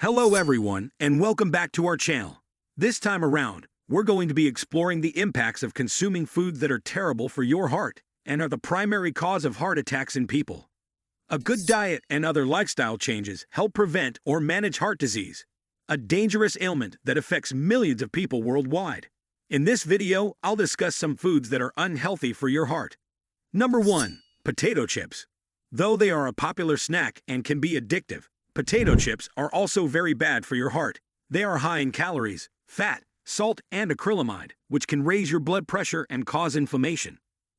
Hello everyone, and welcome back to our channel. This time around, we're going to be exploring the impacts of consuming foods that are terrible for your heart and are the primary cause of heart attacks in people. A good diet and other lifestyle changes help prevent or manage heart disease, a dangerous ailment that affects millions of people worldwide. In this video, I'll discuss some foods that are unhealthy for your heart. Number 1. Potato chips. Though they are a popular snack and can be addictive, potato chips are also very bad for your heart. They are high in calories, fat, salt, and acrylamide, which can raise your blood pressure and cause inflammation.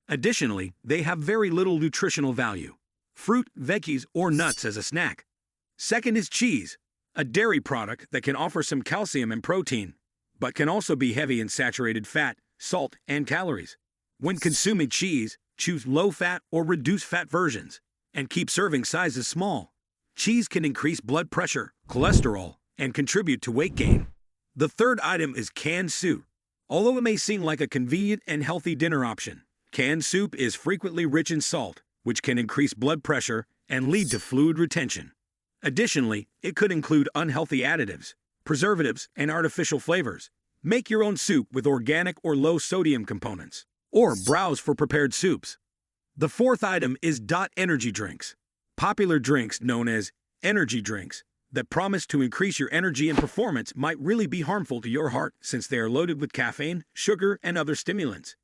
Additionally, they have very little nutritional value. Fruit, veggies, or nuts as a snack. Second is cheese, a dairy product that can offer some calcium and protein, but can also be heavy in saturated fat, salt, and calories. When consuming cheese, choose low-fat or reduced-fat versions, and keep serving sizes small. Cheese can increase blood pressure, cholesterol, and contribute to weight gain. The third item is canned soup. Although it may seem like a convenient and healthy dinner option, canned soup is frequently rich in salt, which can increase blood pressure and lead to fluid retention. Additionally, it could include unhealthy additives, preservatives, and artificial flavors. Make your own soup with organic or low-sodium components, or browse for prepared soups. The fourth item is energy drinks. Popular drinks known as energy drinks that promise to increase your energy and performance might really be harmful to your heart since they are loaded with caffeine, sugar, and other stimulants.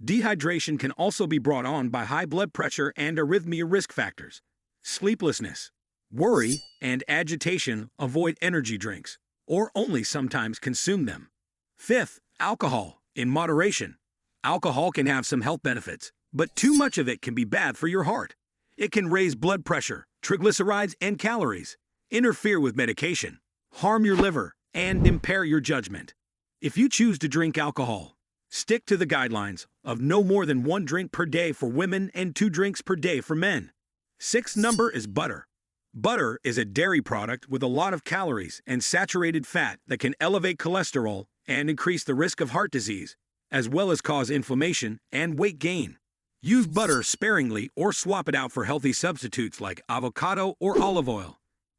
Dehydration can also be brought on by high blood pressure and arrhythmia risk factors. Sleeplessness, worry, and agitation. Avoid energy drinks, or only sometimes consume them. Fifth, alcohol, in moderation. Alcohol can have some health benefits, but too much of it can be bad for your heart. It can raise blood pressure, triglycerides, and calories, interfere with medication, harm your liver, and impair your judgment. If you choose to drink alcohol, stick to the guidelines of no more than 1 drink per day for women and 2 drinks per day for men. Sixth number is butter. Butter is a dairy product with a lot of calories and saturated fat that can elevate cholesterol and increase the risk of heart disease, as well as cause inflammation and weight gain. Use butter sparingly or swap it out for healthy substitutes like avocado or olive oil.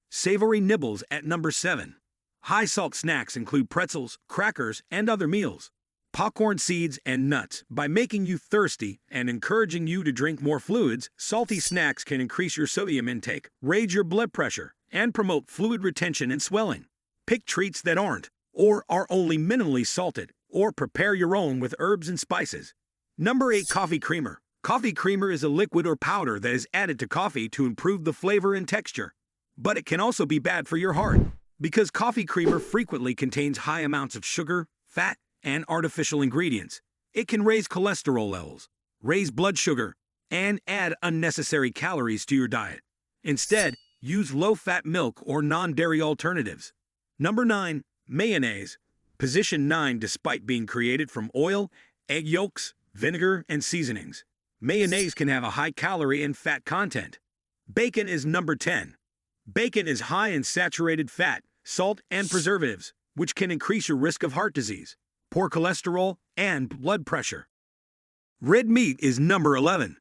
Savory nibbles at number 7. High-salt snacks include pretzels, crackers, and other meals. Popcorn seeds and nuts. By making you thirsty and encouraging you to drink more fluids, salty snacks can increase your sodium intake, raise your blood pressure, and promote fluid retention and swelling. Pick treats that aren't, or are only minimally salted, or prepare your own with herbs and spices. Number 8. Coffee creamer. Coffee creamer is a liquid or powder that is added to coffee to improve the flavor and texture. But it can also be bad for your heart, because coffee creamer frequently contains high amounts of sugar, fat, and artificial ingredients. It can raise cholesterol levels, raise blood sugar, and add unnecessary calories to your diet. Instead, use low-fat milk or non-dairy alternatives. Number 9. Mayonnaise. Position 9. Despite being created from oil, egg yolks, vinegar, and seasonings, mayonnaise can have a high calorie and fat content. Bacon is number 10. Bacon is high in saturated fat, salt, and preservatives, which can increase your risk of heart disease, poor cholesterol, and blood pressure. Red meat is number 11.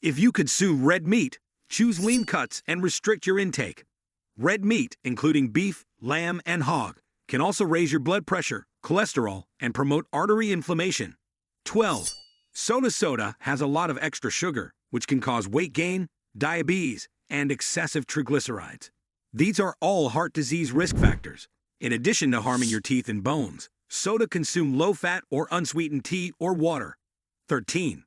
If you consume red meat, choose lean cuts and restrict your intake. Red meat, including beef, lamb, and hog, can also raise your blood pressure, cholesterol, and promote artery inflammation. 12. Soda has a lot of extra sugar, which can cause weight gain, diabetes, and excessive triglycerides. These are all heart disease risk factors. In addition to harming your teeth and bones, soda consume low-fat or unsweetened tea or water. 13.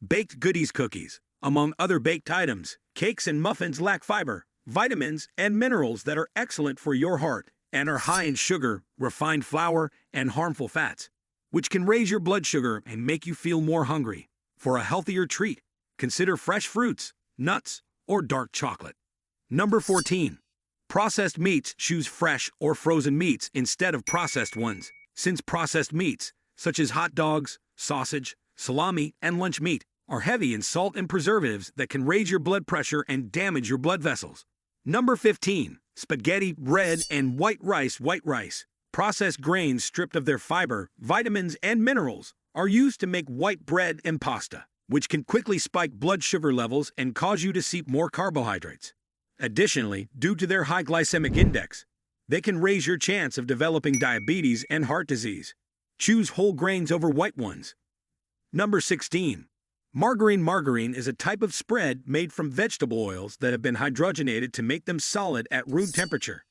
Baked goodies cookies. Among other baked items, cakes and muffins lack fiber, vitamins, and minerals that are excellent for your heart and are high in sugar, refined flour, and harmful fats, which can raise your blood sugar and make you feel more hungry. For a healthier treat, consider fresh fruits, nuts, or dark chocolate. Number 14. Processed meats. Choose fresh or frozen meats instead of processed ones, since processed meats, such as hot dogs, sausage, salami, and lunch meat, are heavy in salt and preservatives that can raise your blood pressure and damage your blood vessels. Number 15. Spaghetti, red, and white rice. White rice. Processed grains stripped of their fiber, vitamins, and minerals are used to make white bread and pasta, which can quickly spike blood sugar levels and cause you to seek more carbohydrates. Additionally, due to their high glycemic index, They can raise your chance of developing diabetes and heart disease. Choose whole grains over white ones. Number 16. Margarine. Margarine is a type of spread made from vegetable oils that have been hydrogenated to make them solid at room temperature.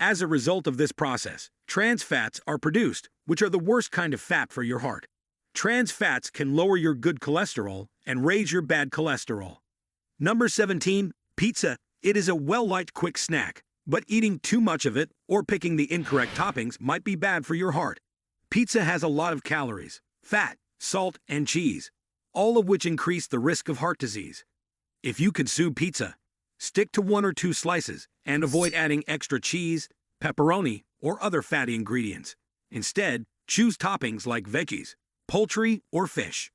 As a result of this process, trans fats are produced, which are the worst kind of fat for your heart. Trans fats can lower your good cholesterol and raise your bad cholesterol. Number 17. Pizza. It is a well-liked quick snack, but eating too much of it or picking the incorrect toppings might be bad for your heart. Pizza has a lot of calories, fat, salt, and cheese, all of which increase the risk of heart disease. If you consume pizza, stick to 1 or 2 slices and avoid adding extra cheese, pepperoni, or other fatty ingredients. Instead, choose toppings like veggies, poultry, or fish.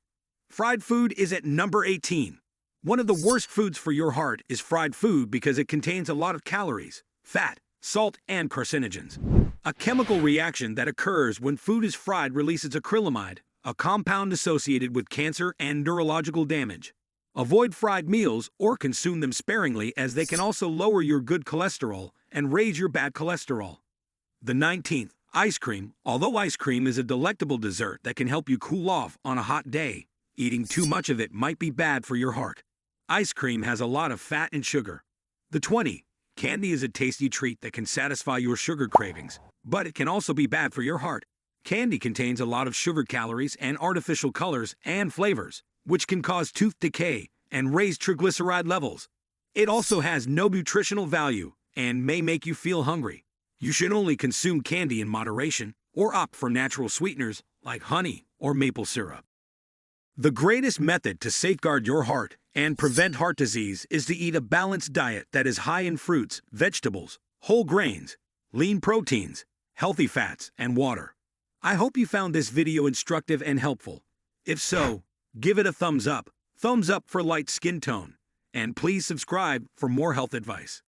Fried food is at number 18. One of the worst foods for your heart is fried food because it contains a lot of calories, fat, salt, and carcinogens. A chemical reaction that occurs when food is fried releases acrylamide, a compound associated with cancer and neurological damage. Avoid fried meals or consume them sparingly, as they can also lower your good cholesterol and raise your bad cholesterol. The 19th, ice cream. Although ice cream is a delectable dessert that can help you cool off on a hot day, eating too much of it might be bad for your heart. Ice cream has a lot of fat and sugar. The 20, candy is a tasty treat that can satisfy your sugar cravings, but it can also be bad for your heart. Candy contains a lot of sugar calories and artificial colors and flavors, which can cause tooth decay and raise triglyceride levels. It also has no nutritional value and may make you feel hungry. You should only consume candy in moderation or opt for natural sweeteners like honey or maple syrup. The greatest method to safeguard your heart and prevent heart disease is to eat a balanced diet that is high in fruits, vegetables, whole grains, lean proteins, healthy fats, and water. I hope you found this video instructive and helpful. If so, give it a thumbs up for light skin tone, and please subscribe for more health advice.